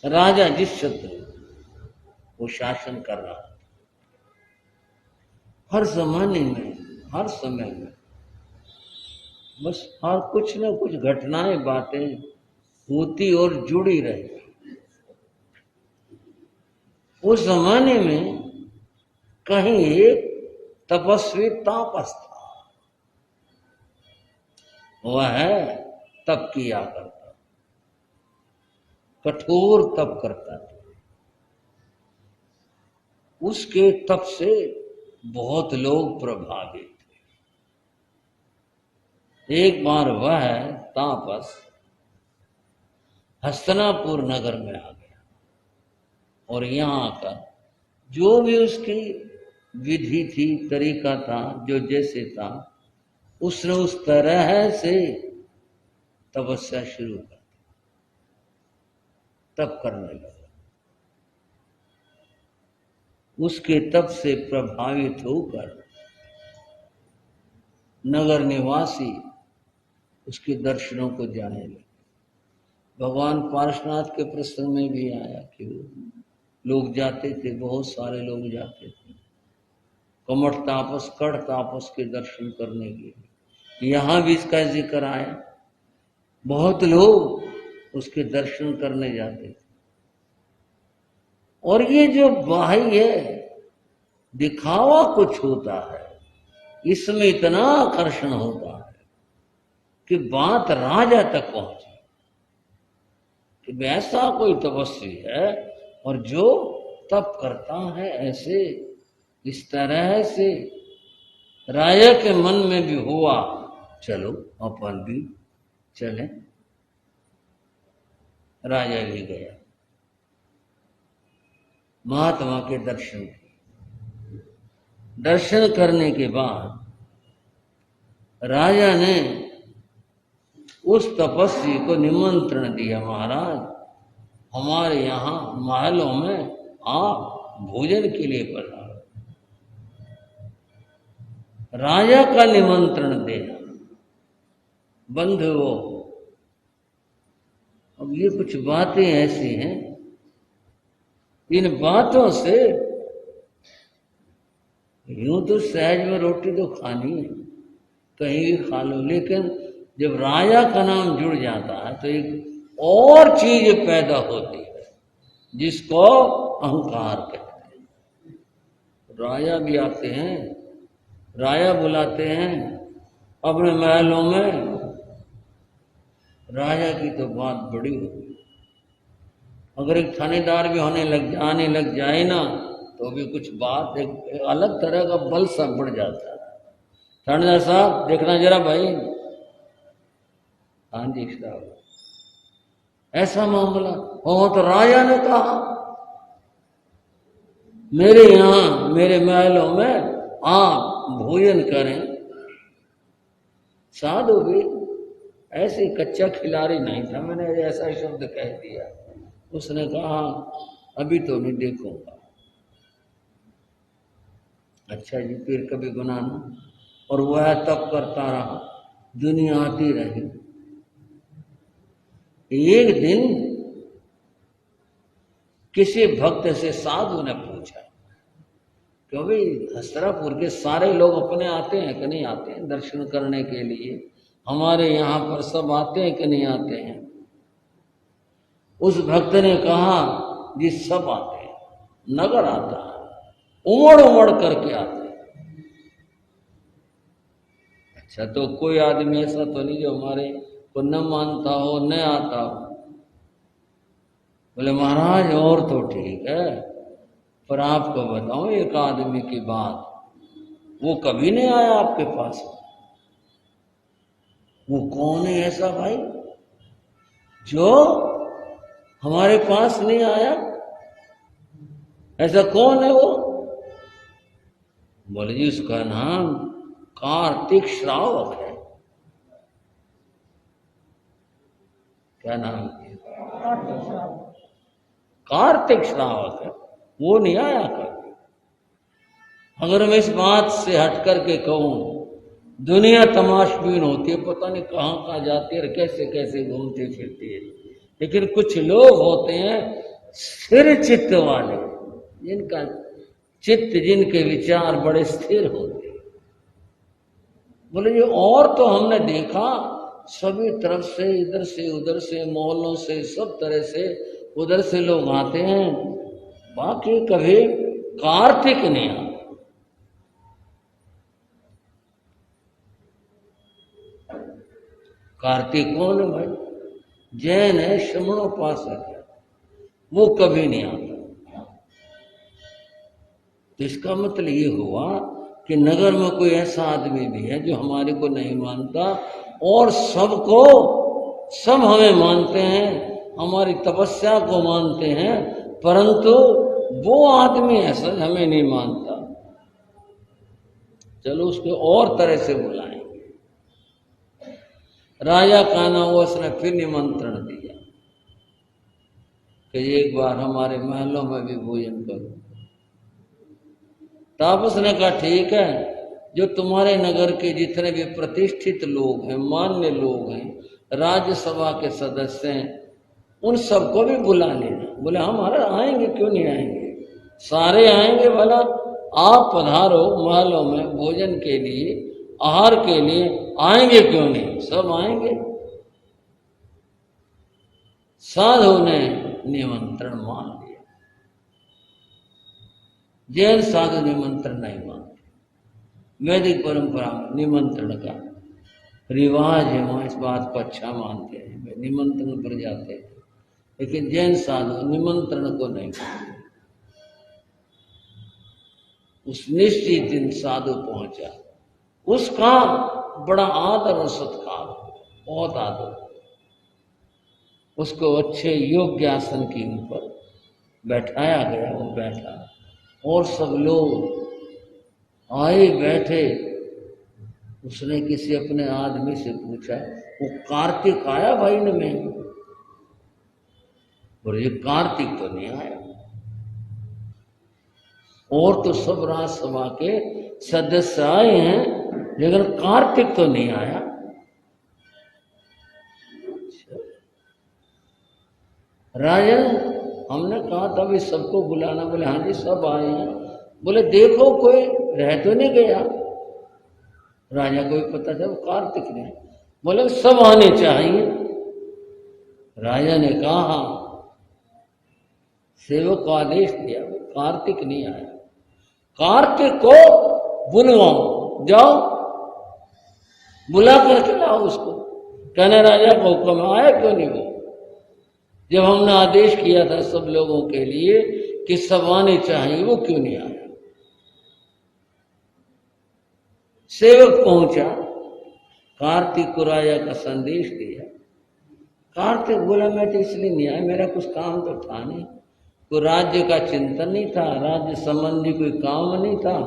राजा जिस शत्रु वो शासन कर रहा था, हर जमाने में, हर समय में बस हर कुछ न कुछ घटनाएं, बातें होती और जुड़ी रही। उस जमाने में कहीं एक तपस्वी तापस था, वह तप किया करता, कठोर तप करता था। उसके तप से बहुत लोग प्रभावित थे। एक बार वह तापस हस्तिनापुर नगर में आ गया और यहां आकर जो भी उसकी विधि थी, तरीका था, जो जैसे था, उसने उस तरह से तपस्या शुरू कर दी, तप करने लगा। उसके तप से प्रभावित होकर नगर निवासी उसके दर्शनों को जाने लगे। भगवान पार्श्वनाथ के प्रसंग में भी आया कि लोग जाते थे, बहुत सारे लोग जाते थे कमठ तापस, कड़ तापस के दर्शन करने के लिए। यहां भी इसका जिक्र आया, बहुत लोग उसके दर्शन करने जाते थे। और ये जो बाह्य दिखावा कुछ होता है, इसमें इतना आकर्षण होता है कि बात राजा तक पहुंची कि वैसा कोई तपस्वी है और जो तप करता है ऐसे, इस तरह से राजा के मन में भी हुआ, चलो अपन भी चले। राजा भी गया, महात्मा के दर्शन किए। दर्शन करने के बाद राजा ने उस तपस्वी को निमंत्रण दिया, महाराज हमारे यहाँ महलों में आप भोजन के लिए पधारो। राजा का निमंत्रण देना, बंधुओं, अब ये कुछ बातें ऐसी हैं, इन बातों से यूं तो सहज में रोटी तो खानी है, कहीं भी खा लो, लेकिन जब राजा का नाम जुड़ जाता है तो एक और चीज पैदा होती है जिसको अहंकार कहते हैं। राजा भी आते हैं, राजा बुलाते हैं अपने महलों में, राजा की तो बात बड़ी होती है। अगर एक थानेदार भी आने लग जाए ना, तो भी कुछ बात एक अलग तरह का बल सा बढ़ जाता है। थानेदार साहब देखना जरा भाई, हाँ जी साहब, ऐसा मामला हो तो राजा ने कहा मेरे यहां, मेरे महलों में आप भोजन करें। साधु भी ऐसे कच्चा खिलाड़ी नहीं था, मैंने ऐसा शब्द कह दिया। उसने कहा अभी तो नहीं, देखूंगा। अच्छा जी, फिर कभी गुनाह ना। और वह तब करता रहा, दुनिया आती रही। एक दिन किसी भक्त से साधु ने पूछा कि भाई हस्तिनापुर के सारे लोग अपने आते हैं कि नहीं आते हैं दर्शन करने के लिए, हमारे यहाँ पर सब आते हैं कि नहीं आते हैं। उस भक्त ने कहा जी सब आते हैं, नगर आता है, उमड़ उमड़ करके आते हैं। अच्छा, तो कोई आदमी ऐसा तो नहीं जो हमारे को न मानता हो, न आता हो। बोले महाराज और तो ठीक है, पर आपको बताऊं एक आदमी की बात, वो कभी नहीं आया आपके पास। वो कौन है ऐसा भाई जो हमारे पास नहीं आया? ऐसा कौन है वो? बोले जी उसका नाम कार्तिक श्रावक है। क्या नाम है? कार्तिक श्रावक है, वो नहीं आया कभी। अगर मैं इस बात से हट करके कहूं, दुनिया तमाशबीन होती है, पता नहीं कहां कहां जाती है और कैसे कैसे घूमती फिरती है, लेकिन कुछ लोग होते हैं स्थिर चित्त वाले, जिनका चित्त, जिनके विचार बड़े स्थिर होते। बोले ये और तो हमने देखा सभी तरफ से, इधर से उधर से, मोहल्लों से, सब तरह से, उधर से लोग आते हैं, बाकी कभी कार्तिक नहीं आता। कार्तिक कौन है भाई? जैन है, श्रमणोपासक है, वो कभी नहीं आता। तो इसका मतलब ये हुआ कि नगर में कोई ऐसा आदमी भी है जो हमारे को नहीं मानता, और सबको, सब हमें मानते हैं, हमारी तपस्या को मानते हैं, परंतु वो आदमी ऐसा हमें नहीं मानता। चलो उसको और तरह से बुलाएंगे। राजा कान्हा हुआ, उसने फिर निमंत्रण दिया कि एक बार हमारे महलों में भी भोजन करो। तापस ने कहा ठीक है, जो तुम्हारे नगर के जितने भी प्रतिष्ठित लोग हैं, मान्य लोग हैं, राज्यसभा के सदस्य हैं, उन सबको भी बुला लेना। बोले हमारे आएंगे, क्यों नहीं आएंगे, सारे आएंगे। भला आप पधारो महलों में भोजन के लिए, आहार के लिए, आएंगे क्यों नहीं, सब आएंगे। साधु ने निमंत्रण मान लिया। जैन साधु निमंत्रण नहीं मानते। वैदिक परंपरा में निमंत्रण का रिवाज है, वहां इस बात को अच्छा मानते हैं, निमंत्रण पर जाते हैं। लेकिन जैन साधु निमंत्रण को नहीं मानते। उस निश्चित दिन साधु पहुंचा, उसका बड़ा आदर और सत्कार, बहुत आदर। उसको अच्छे योग्य आसन के ऊपर बैठाया गया, वो बैठा, और सब लोग आए बैठे। उसने किसी अपने आदमी से पूछा, वो कार्तिक आया भाई न में? और ये कार्तिक तो नहीं आया, और तो सब राज्यसभा के सदस्य आए हैं, लेकिन कार्तिक तो नहीं आया। राजन, हमने कहा था भी सबको बुलाना। बोले हाँ जी सब आए हैं। बोले देखो कोई रह तो नहीं गया। राजा को भी पता था वो कार्तिक ने। बोले सब आने चाहिए। राजा ने कहा हाँ, सेवक को आदेश दिया, कार्तिक नहीं आया, कार्तिक को बुलवाओ, जाओ बुला करके लाओ उसको। कहने राजा को हुक्म, आया क्यों नहीं वो? जब हमने आदेश किया था सब लोगों के लिए कि सब आने चाहिए, वो क्यों नहीं आया? सेवक पहुंचा, कार्तिक को राजा का संदेश दिया। कार्तिक बोला मैं तो इसलिए नहीं आया, मेरा कुछ काम तो था नहीं, कोई राज्य का चिंतन नहीं था, राज्य संबंधी कोई काम नहीं था।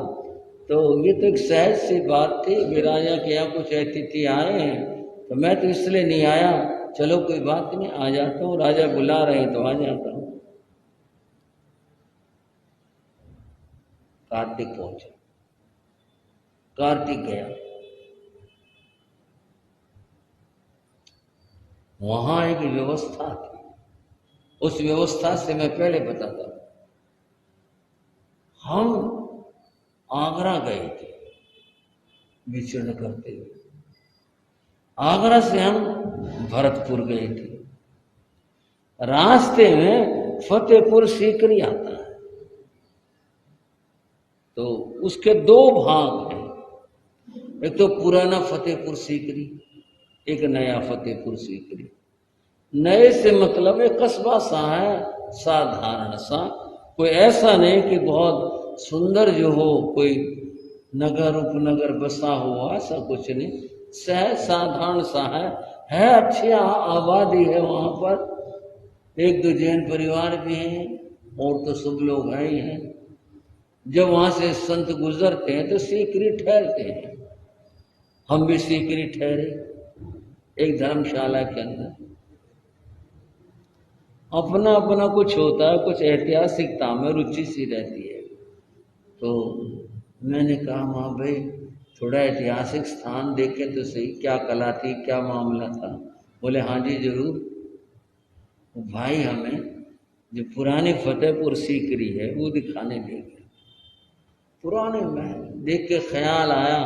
तो ये तो एक सहज सी बात थी कि राजा के यहाँ कुछ अतिथि आए हैं, तो मैं तो इसलिए नहीं आया। चलो कोई बात नहीं, आ जाता हूँ, राजा बुला रहे हैं तो आ जाता हूँ। कार्तिक पहुंचा, कार्तिक गया, वहां एक व्यवस्था थी। उस व्यवस्था से मैं पहले बताता हूं। हम आगरा गए थे विचरण करते हुए। आगरा से हम भरतपुर गए थे। रास्ते में फतेहपुर सीकरी आता है, तो उसके दो भाग हैं। एक तो पुराना फतेहपुर सीकरी, एक नया फतेहपुर सीकरी। नए से मतलब एक कस्बा सा है, साधारण सा, कोई ऐसा नहीं कि बहुत सुंदर जो हो, कोई नगर उपनगर बसा हुआ, ऐसा कुछ नहीं, सहज साधारण सा है अच्छी आबादी है वहां पर। एक दो जैन परिवार भी हैं, और तो सब लोग हैं ही हैं। जब वहां से संत गुजरते हैं तो सीकरी ठहरते हैं। हम भी सीकरी ठहरे एक धर्मशाला के अंदर। अपना अपना कुछ होता है, कुछ ऐतिहासिकता में रुचि सी रहती है। तो मैंने कहा माँ भाई थोड़ा ऐतिहासिक स्थान देखे तो सही, क्या कला थी, क्या मामला था? बोले हाँ जी जरूर। भाई हमें जो पुरानी फतेहपुर सीकरी है वो दिखाने ले गए। पुराने महल देख के ख्याल आया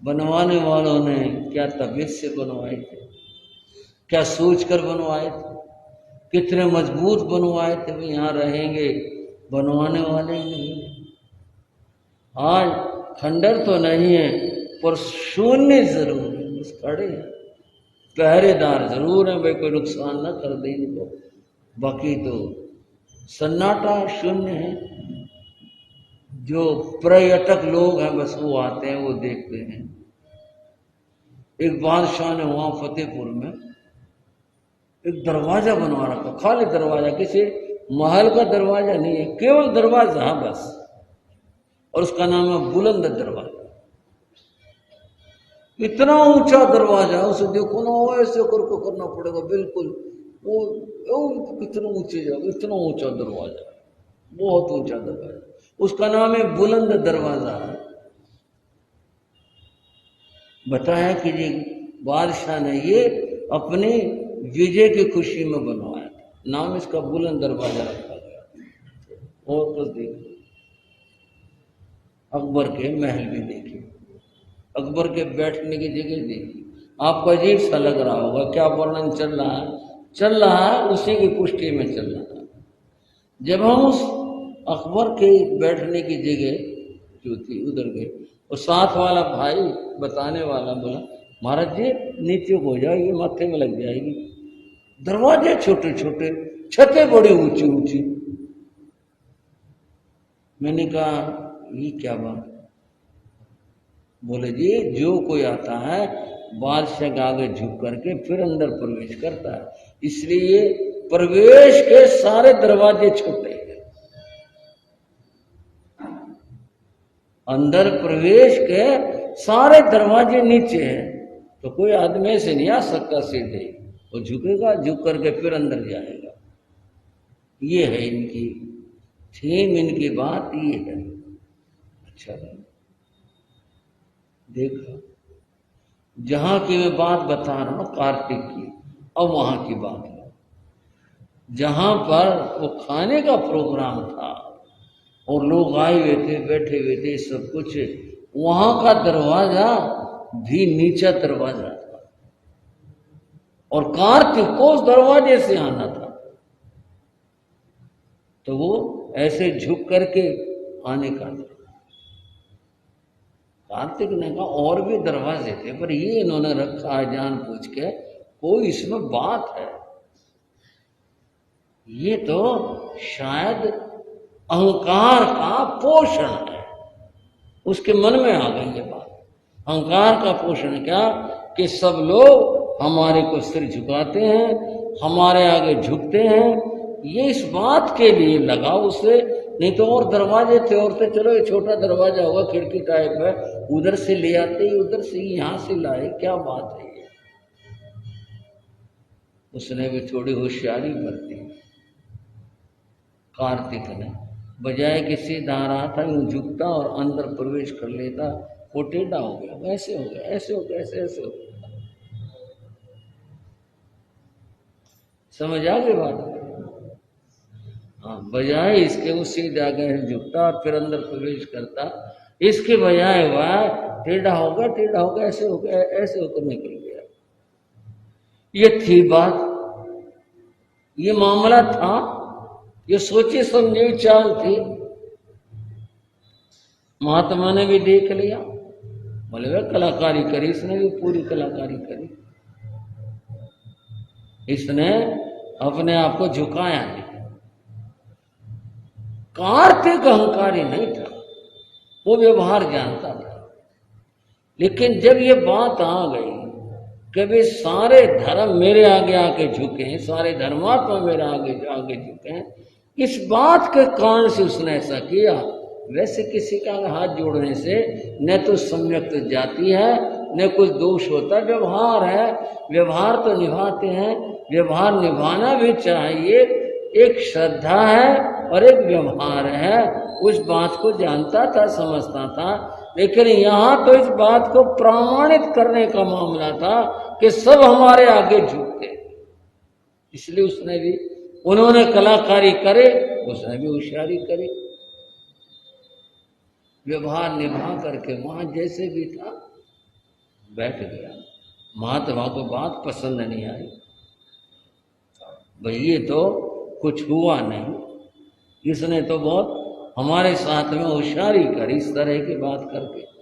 बनवाने वालों ने क्या तबीयत से बनवाए थे, क्या सोच कर बनवाए थे, कितने मजबूत बनवाए थे। भी यहाँ रहेंगे, बनवाने वाले ही नहीं है। आज खंडर तो नहीं है पर शून्य जरूर है, बस खड़े हैं, पहरेदार जरूर है, भाई कोई नुकसान ना कर दे इनको, बाकी तो सन्नाटा शून्य है। जो पर्यटक लोग हैं बस वो आते हैं, वो देखते हैं। एक बादशाह ने वहां फतेहपुर में एक दरवाजा बनवा रखा, खाली दरवाजा, किसी महल का दरवाजा नहीं है, केवल दरवाजा है बस, और उसका नाम है बुलंद दरवाजा। इतना ऊंचा दरवाजा, उसे देखो ना, ऐसे करके करना पड़ेगा बिल्कुल, वो कितना ऊंचे जाएगा, इतना ऊंचा दरवाजा, बहुत ऊंचा दरवाजा, उसका नाम है बुलंद दरवाजा। बताया कि ये बादशाह ने ये अपनी विजय की खुशी में बनवाया था, नाम इसका बुलंद दरवाजा रखा गया। और कुछ देखो, अकबर के महल भी देखिए, अकबर के बैठने की जगह देखिए, आपको अजीब सा लग रहा होगा, क्या वर्णन चल रहा है, चल रहा है उसी की पुष्टि में चल रहा है। जब हम उस अकबर के बैठने की जगह जो थी उधर गए, और साथ वाला भाई बताने वाला बोला, महाराज जी नीचे हो जाएगी, माथे में लग जाएगी, दरवाजे छोटे छोटे, छतें बड़ी ऊंची ऊंची। मैंने कहा ये क्या बात? बोले जी जो कोई आता है बादशाह के आगे झुक करके फिर अंदर प्रवेश करता है, इसलिए प्रवेश के सारे दरवाजे छोटे हैं, अंदर प्रवेश के सारे दरवाजे नीचे हैं, तो कोई आदमी ऐसे नहीं आ सकता सीधे, वो झुकेगा, झुक करके फिर अंदर जाएगा। ये है इनकी थीम, इनकी बात ये है। अच्छा देखो, जहां की मैं बात बता रहा हूं कार्तिक की, अब वहां की बात है जहां पर वो खाने का प्रोग्राम था और लोग आए हुए थे, बैठे हुए थे, सब कुछ, वहां का दरवाजा भी नीचा दरवाजा था और कार्तिक को उस दरवाजे से आना था, तो वो ऐसे झुक करके आने का था। कार्तिक ने कहा और भी दरवाजे थे पर ये इन्होंने रखा है जान पूछ के, कोई इसमें बात है, ये तो शायद अहंकार का पोषण है। उसके मन में आ गई ये बात, अहंकार का पोषण क्या कि सब लोग हमारे को सिर झुकाते हैं, हमारे आगे झुकते हैं, ये इस बात के लिए लगा उसे, नहीं तो और दरवाजे थे और तो चलो ये छोटा दरवाजा होगा खिड़की टाइप है, उधर से ले आते ही, उधर से यहां से लाए, क्या बात है ये। उसने भी थोड़ी होशियारी बरती, कार्तिक ने बजाय कि सीधा रहा था यूं झुकता और अंदर प्रवेश कर लेता, वो टेढ़ा हो गया, ऐसे हो गया, ऐसे हो गया, ऐसे ऐसे हो गया। समझ आ गई बात? हाँ, बजाय इसके वो सीधा गए झुकता और फिर अंदर प्रवेश करता, इसके बजाय वह टेढ़ा हो गया, टेढ़ा हो गया, ऐसे हो गया, ऐसे होकर निकल गया। ये थी बात, ये मामला था, ये सोची समझी चाल थी। महात्मा ने भी देख लिया, बोले वह कलाकारी करी, इसने भी पूरी कलाकारी करी, इसने अपने आप को झुकाया नहीं। कार्तिक अहंकारी नहीं था, वो व्यवहार जानता था, लेकिन जब ये बात आ गई कि भी सारे धर्म मेरे आगे आके झुके, सारे धर्मात्मा मेरे आगे आगे झुके, इस बात के कारण से उसने ऐसा किया। वैसे किसी का हाथ जोड़ने से न तो सम्यक जाती है न कुछ दोष होता, व्यवहार है, व्यवहार तो निभाते हैं, व्यवहार निभाना भी चाहिए, एक श्रद्धा है और एक व्यवहार है। उस बात को जानता था, समझता था, लेकिन यहाँ तो इस बात को प्रमाणित करने का मामला था कि सब हमारे आगे झुकते, इसलिए उसने भी उन्होंने कलाकारी करे, उसने भी होशियारी करी, व्यवहार निभा करके वहां जैसे भी था बैठ गया। महात्मा को बात पसंद नहीं आई, भाई ये तो कुछ हुआ नहीं, इसने तो बहुत हमारे साथ में होशियारी करी इस तरह की बात करके।